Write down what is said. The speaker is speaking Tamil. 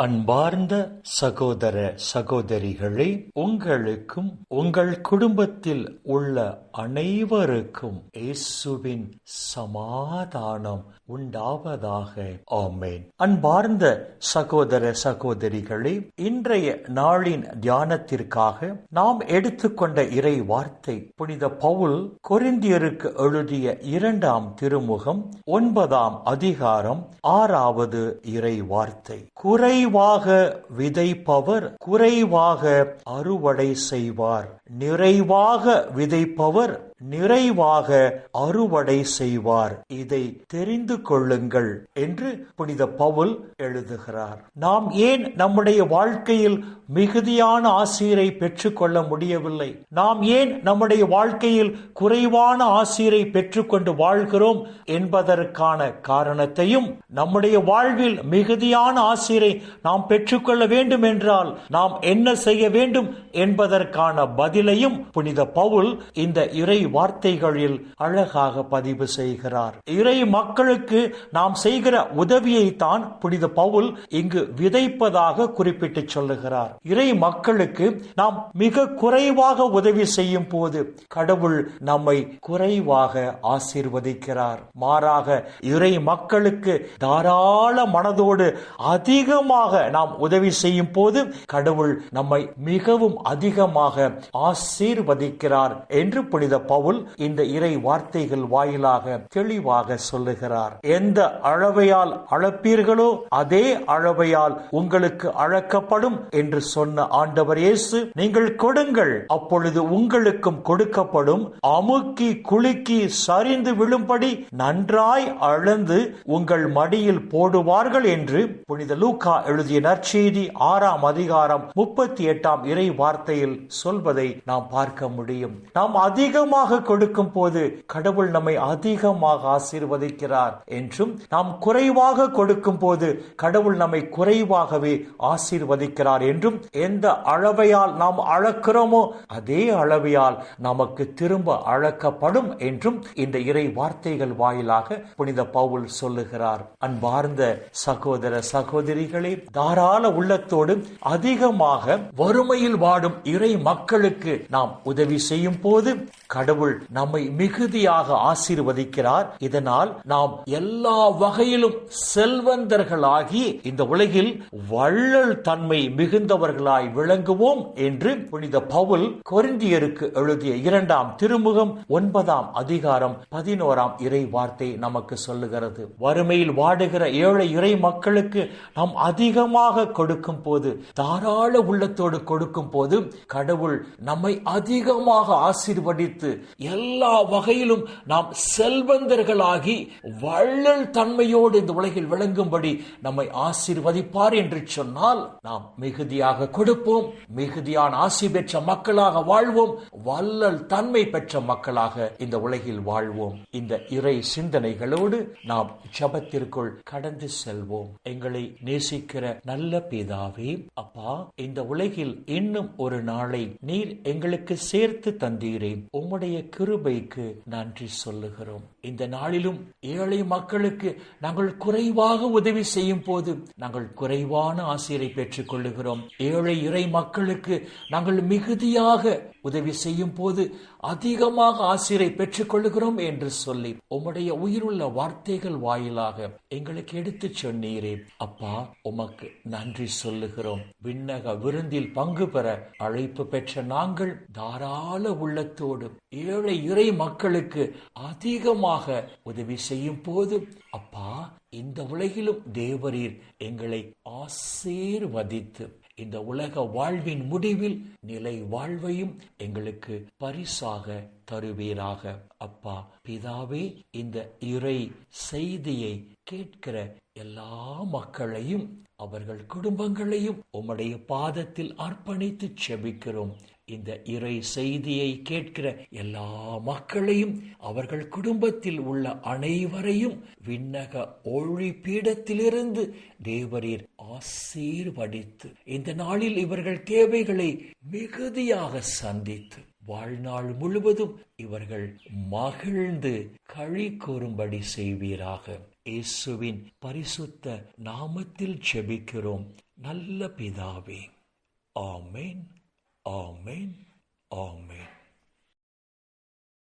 அன்பார்ந்த சகோதர சகோதரிகளே, உங்களுக்கும் உங்கள் குடும்பத்தில் உள்ள அனைவருக்கும் இயேசுவின் சமாதானம் உண்டாவதாக. ஆமென். அன்பார்ந்த சகோதர சகோதரிகளே, இன்றைய நாளின் தியானத்திற்காக நாம் எடுத்துக்கொண்ட இறை வார்த்தை புனித பவுல் கொரிந்தியருக்கு எழுதிய 2ஆம் திருமுகம் 9ஆம் அதிகாரம் 6வது இறை வார்த்தை. குறைவாக விதைப்பவர் குறைவாக அறுவடை செய்வார், நிறைவாக விதைப்பவர் நிறைவாக அறுவடை செய்வார், இதை தெரிந்து கொள்ளுங்கள் என்று புனித பவுல் எழுதுகிறார். நாம் ஏன் நம்முடைய வாழ்க்கையில் மிகுதியான ஆசீரை பெற்றுக்கொள்ள முடியவில்லை? நாம் ஏன் நம்முடைய வாழ்க்கையில் குறைவான ஆசீரை பெற்றுக்கொண்டு வாழ்கிறோம் என்பதற்கான காரணத்தையும், நம்முடைய வாழ்வில் மிகுதியான ஆசீரை நாம் பெற்றுக்கொள்ள வேண்டும் என்றால் நாம் என்ன செய்ய வேண்டும் என்பதற்கான பதிலையும் புனித பவுல் இந்த இறை வார்த்தைகளில் அழகாக பதிவு செய்கிறார். இறை மக்களுக்கு நாம் செய்கிற உதவியை தான் புனித பவுல் இங்கு விதைப்பதாக குறிப்பிட்டு சொல்லுகிறார். இறை மக்களுக்கு நாம் மிக குறைவாக உதவி செய்யும் போது கடவுள் நம்மை குறைவாக ஆசீர்வதிக்கிறார். மாறாக இறை மக்களுக்கு தாராள மனதோடு அதிகமாக நாம் உதவி செய்யும் போது கடவுள் நம்மை மிகவும் அதிகமாக ஆசீர்வதிக்கிறார் என்று புனித பவுல் இந்த இறை வார்த்தைகள் வாயிலாக தெளிவாக சொல்லுகிறார். எந்த அளவையால் அளப்பீர்களோ அதே அளவையால் உங்களுக்கு அளக்கப்படும் என்று சொன்ன ஆண்டவர் இயேசு, நீங்கள் கொடுங்கள் அப்பொழுது உங்களுக்கும் கொடுக்கப்படும், அமுக்கி குலுக்கி சரிந்து விழும்படி நன்றாய் அளந்து உங்கள் மடியில் போடுவார்கள் என்று புனித லூக்கா எழுதிய நற்செய்தி 6ஆம் அதிகாரம் 38ஆம் இறை வார்த்தையில் சொல்வதை நாம் பார்க்க முடியும். நாம் அதிகமாக கொடுக்கும் போது கடவுள் நம்மை அதிகமாக ஆசீர்வதிக்கிறார் என்றும், நாம் குறைவாக கொடுக்கும் போது கடவுள் நம்மை குறைவாகவே ஆசீர்வதிக்கிறார் என்றும், எந்த அளவையால் நாம் அளக்கிறோமோ அதே அளவையால் நமக்கு திரும்ப அளக்கப்படும் என்றும் இந்த இறை வார்த்தைகள் வாயிலாக புனித பவுல் சொல்லுகிறார். அன்பார்ந்த சகோதர சகோதரிகளே, தாராள உள்ளத்தோடு அதிகமாக வறுமையில் வாடும் இறை மக்களுக்கு நாம் உதவி செய்யும் போது கடவுள் நம்மை மிகுதியாக ஆசீர்வதிக்கிறார். இதனால் நாம் எல்லா வகையிலும் செல்வந்தர்களாகி இந்த உலகில் வள்ளல் தன்மை மிகுந்தவர்களாய் விளங்குவோம் என்று புனித பவுல் கொரிந்தியருக்கு எழுதிய 2ஆம் திருமுகம் 9ஆம் அதிகாரம் 11ஆம் இறை வார்த்தை நமக்கு சொல்லுகிறது. வறுமையில் வாடுகிற ஏழை இறை மக்களுக்கு நாம் அதிகமாக கொடுக்கும் போது, தாராள உள்ளத்தோடு கொடுக்கும் போது கடவுள் நம்மை அதிகமாக ஆசீர்வதித்து எல்லா வகையிலும் நாம் செல்வந்தர்களாகி வள்ளல் தன்மையோடு இந்த உலகில் விளங்கும்படி நம்மை ஆசீர்வதிப்பார் என்று சொன்னால் நாம் மிகுதியாக கொடுப்போம், மிகுதியான ஆசி பெற்ற மக்களாக வாழ்வோம், வள்ளல் தன்மை பெற்ற மக்களாக இந்த உலகில் வாழ்வோம். இந்த இறை சிந்தனைகளோடு நாம் ஜெபத்திற்குள் கடந்து செல்வோம். எங்களை நேசிக்கிற நல்ல பிதாவே, அப்பா, இந்த உலகில் இன்னும் ஒரு நாளை நீர் எங்களுக்கு சேர்த்து தந்தீரே, உம்முடைய கிருபைக்கு நன்றி சொல்லுகிறோம். இந்த நாளிலும் ஏழை மக்களுக்கு நாங்கள் குறைவாக உதவி செய்யும் போது நாங்கள் குறைவான ஆசீரை பெற்றுக் கொள்ளுகிறோம். ஏழை இறை மக்களுக்கு நாங்கள் மிகுதியாக உதவி செய்யும் போது அதிகமாக ஆசீரை பெற்றுக் கொள்ளுகிறோம் என்று சொல்லி உம்முடைய உயிருள்ள வார்த்தைகள் வாயிலாக எங்களுக்கு எடுத்து சொன்னீரே, அப்பா, உமக்கு நன்றி சொல்லுகிறோம். விண்ணக விருந்தில் பங்கு பெற அழைப்பு பெற்ற நாங்கள் தாராள உள்ளத்தோடு ஏழை இறை மக்களுக்கு அதிகமாக உதவி செய்யும் போது, அப்பா, இந்த உலகிலும் தேவரீர் எங்களை ஆசீர்வதித்து இந்த உலக வாழ்வின் முடிவில் நிலை வாழ்வையும் எங்களுக்கு பரிசாக தருவீராக. அப்பா பிதாவே, இந்த இறை செய்தியை கேட்கிற எல்லா மக்களையும் அவர்கள் குடும்பங்களையும் உம்முடைய பாதத்தில் அர்ப்பணித்து செபிக்கிறோம். இந்த இறை செய்தியை கேட்கிற எல்லா மக்களையும் அவர்கள் குடும்பத்தில் உள்ள அனைவரையும் விண்ணக ஒளி பீடத்திலிருந்து தேவரீர் ஆசீர்வதித்து இந்த நாளில் இவர்கள் தேவைகளை மிகுதியாக சந்தித்து வாழ்நாள் முழுவதும் இவர்கள் மகிழ்ந்து களி கூறும்படி செய்வீராக. இயேசுவின் பரிசுத்த நாமத்தில் ஜெபிக்கிறோம் நல்ல பிதாவே. ஆமேன், ஆமேன், ஆமேன்.